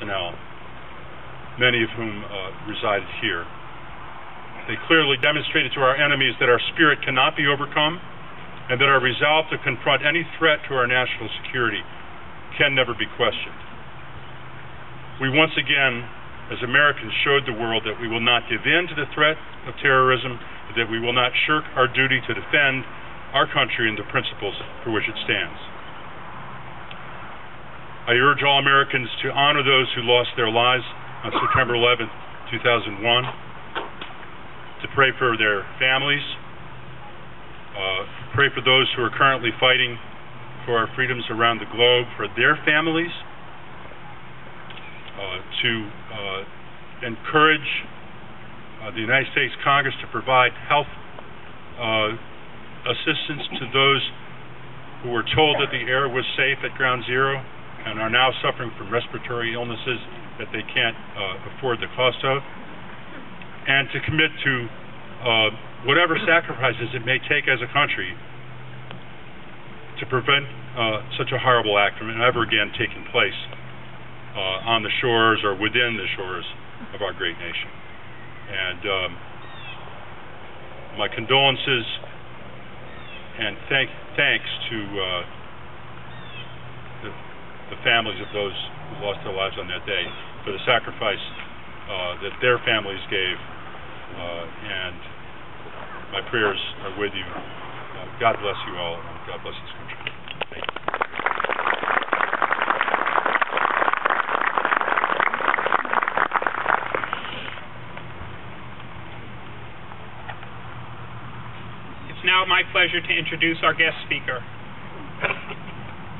personnel, many of whom resided here. They clearly demonstrated to our enemies that our spirit cannot be overcome and that our resolve to confront any threat to our national security can never be questioned. We once again, as Americans, showed the world that we will not give in to the threat of terrorism, that we will not shirk our duty to defend our country and the principles for which it stands. I urge all Americans to honor those who lost their lives on September 11th, 2001, to pray for their families, pray for those who are currently fighting for our freedoms around the globe, for their families, to encourage the United States Congress to provide health assistance to those who were told that the air was safe at Ground Zero and are now suffering from respiratory illnesses that they can't afford the cost of, and to commit to whatever sacrifices it may take as a country to prevent such a horrible act from ever again taking place on the shores or within the shores of our great nation. And my condolences and thanks to the families of those who lost their lives on that day for the sacrifice that their families gave, and my prayers are with you. God bless you all, and God bless this country. Thank you. It's now my pleasure to introduce our guest speaker.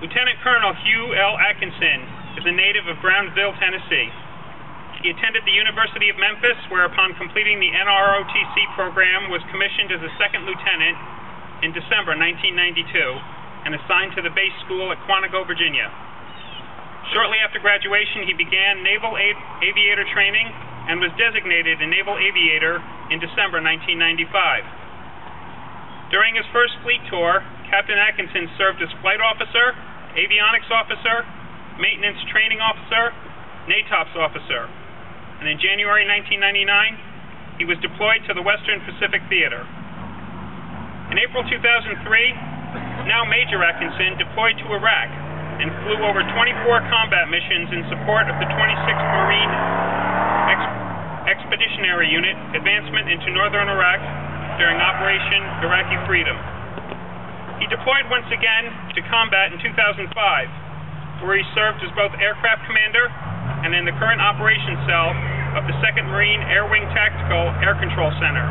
Lieutenant Colonel Hugh L. Atkinson is a native of Brownsville, Tennessee. He attended the University of Memphis, where upon completing the NROTC program was commissioned as a second lieutenant in December 1992 and assigned to the base school at Quantico, Virginia. Shortly after graduation, he began naval aviator training and was designated a naval aviator in December 1995. During his first fleet tour, Captain Atkinson served as flight officer, avionics officer, maintenance training officer, NATOPS officer, and in January 1999, he was deployed to the Western Pacific Theater. In April 2003, now Major Atkinson deployed to Iraq and flew over 24 combat missions in support of the 26th Marine Expeditionary Unit advancement into northern Iraq during Operation Iraqi Freedom. He deployed once again to combat in 2005, where he served as both aircraft commander and in the current operations cell of the 2nd Marine Air Wing Tactical Air Control Center.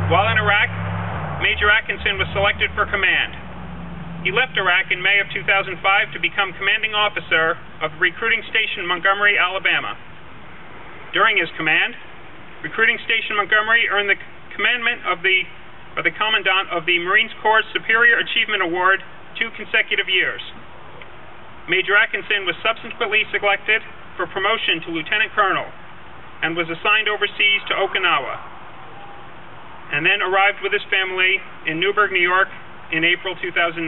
While in Iraq, Major Atkinson was selected for command. He left Iraq in May of 2005 to become commanding officer of Recruiting Station Montgomery, Alabama. During his command, Recruiting Station Montgomery earned the commandment of the Commandant of the Marine Corps Superior Achievement Award 2 consecutive years. Major Atkinson was subsequently selected for promotion to Lieutenant Colonel and was assigned overseas to Okinawa, and then arrived with his family in Newburgh, New York in April 2009.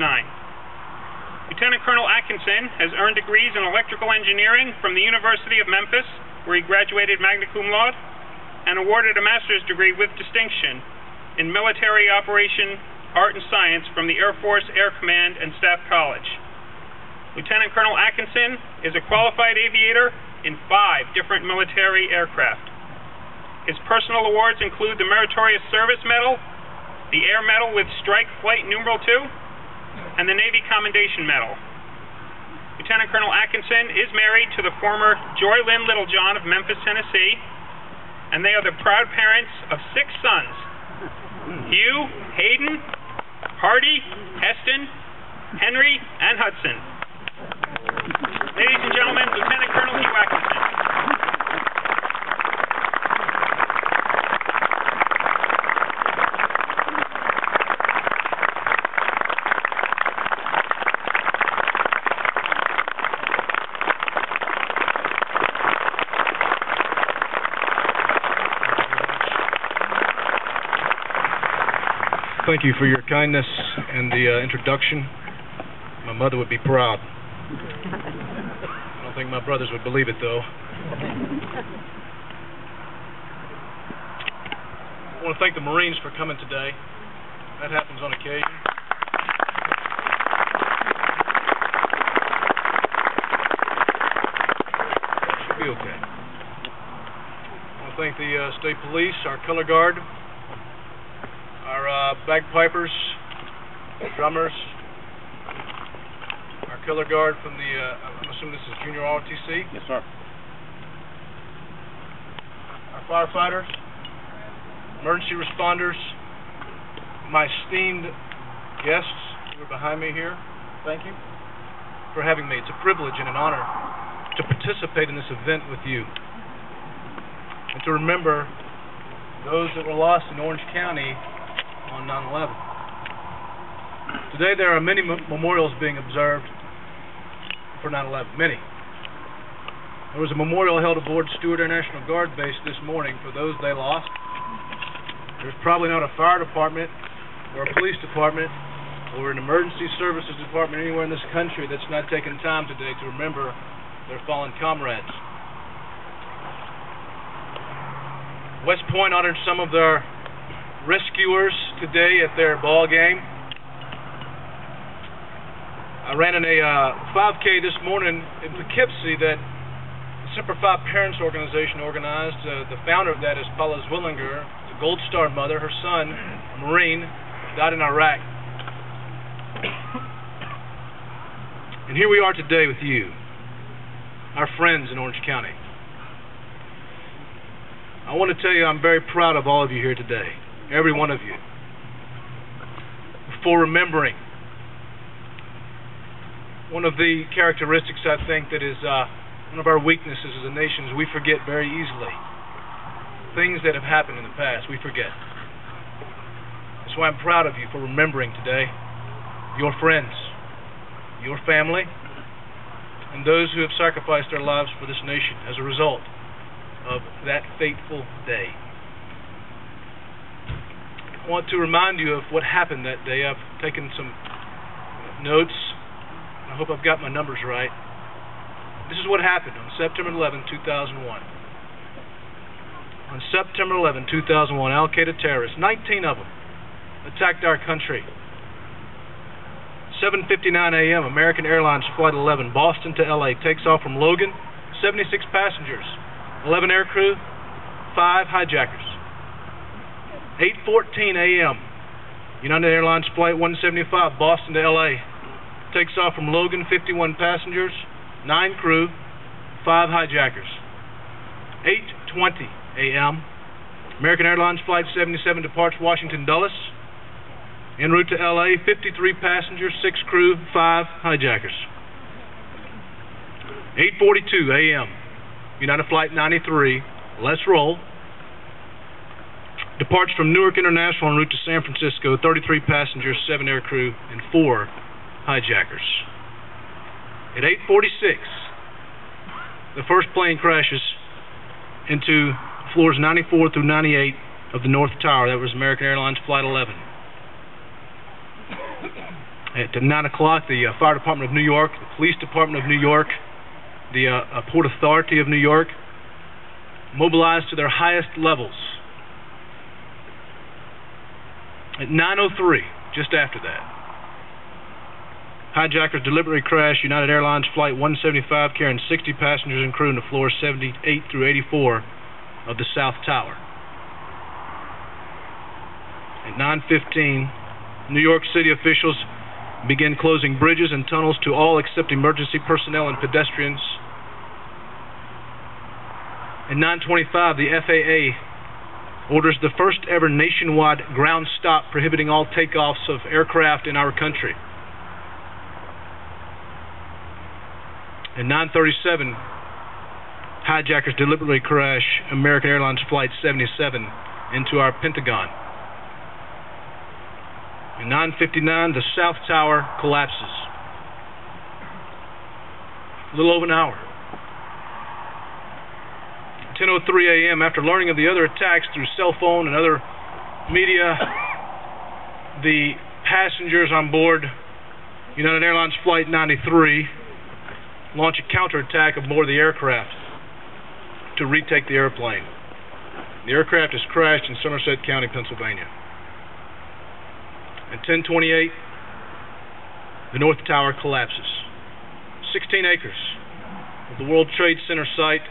Lieutenant Colonel Atkinson has earned degrees in electrical engineering from the University of Memphis, where he graduated magna cum laude, and awarded a master's degree with distinction in military operation, art and science from the Air Force Air Command and Staff College. Lieutenant Colonel Atkinson is a qualified aviator in 5 different military aircraft. His personal awards include the Meritorious Service Medal, the Air Medal with Strike Flight Numeral 2, and the Navy Commendation Medal. Lieutenant Colonel Atkinson is married to the former Joy Lynn Littlejohn of Memphis, Tennessee, and they are the proud parents of 6 sons: Hugh, Hayden, Hardy, Heston, Henry, and Hudson. Ladies and gentlemen, Lieutenant Colonel Hugh Atkinson. Thank you for your kindness and the introduction. My mother would be proud. don't think my brothers would believe it, though. I want to thank the Marines for coming today. That happens on occasion. Should be okay. I want to thank the state police, our color guard, our bagpipers, drummers, our color guard from the, I'm assuming this is Junior ROTC. Yes, sir. Our firefighters, emergency responders, my esteemed guests who are behind me here, thank you for having me. It's a privilege and an honor to participate in this event with you and to remember those that were lost in Orange County on 9/11. Today there are many memorials being observed for 9/11, many. There was a memorial held aboard Stewart Air National Guard Base this morning for those they lost. There's probably not a fire department or a police department or an emergency services department anywhere in this country that's not taking time today to remember their fallen comrades. West Point honored some of their rescuers today at their ball game. I ran in a 5K this morning in Poughkeepsie that the Semper Fi Parents Organization organized. The founder of that is Paula Zwillinger, the Gold Star mother. Her son, a Marine, died in Iraq. And here we are today with you, our friends in Orange County. I want to tell you I'm very proud of all of you here today, every one of you, for remembering. One of the characteristics, I think, that is one of our weaknesses as a nation is we forget very easily. Things that have happened in the past, we forget. That's why I'm proud of you for remembering today your friends, your family, and those who have sacrificed their lives for this nation as a result of that fateful day. I want to remind you of what happened that day. I've taken some notes. I hope I've got my numbers right. This is what happened on September 11, 2001. On September 11, 2001, Al-Qaeda terrorists, 19 of them, attacked our country. 7:59 a.m., American Airlines Flight 11, Boston to L.A., takes off from Logan, 76 passengers, 11 aircrew, 5 hijackers. 8:14 a.m., United Airlines Flight 175, Boston to L.A., takes off from Logan, 51 passengers, 9 crew, 5 hijackers. 8:20 a.m., American Airlines Flight 77 departs Washington Dulles. En route to L.A., 53 passengers, 6 crew, 5 hijackers. 8:42 a.m., United Flight 93, let's roll, departs from Newark International en route to San Francisco, 33 passengers, 7 aircrew, and 4 hijackers. At 8:46, the first plane crashes into floors 94 through 98 of the North Tower. That was American Airlines Flight 11. At 9 o'clock, the Fire Department of New York, the Police Department of New York, the Port Authority of New York mobilized to their highest levels. At 9:03, just after that, hijackers deliberately crashed United Airlines Flight 175 carrying 60 passengers and crew into floors 78 through 84 of the South Tower. At 9:15, New York City officials began closing bridges and tunnels to all except emergency personnel and pedestrians. At 9:25, the FAA orders the first ever nationwide ground stop prohibiting all takeoffs of aircraft in our country. At 9:37, hijackers deliberately crash American Airlines Flight 77 into our Pentagon. At 9:59, the South Tower collapses. A little over an hour. 10:03 a.m., after learning of the other attacks through cell phone and other media, the passengers on board United Airlines Flight 93 launch a counterattack aboard the aircraft to retake the airplane. The aircraft has crashed in Somerset County, Pennsylvania. At 10:28, the North Tower collapses. 16 acres of the World Trade Center site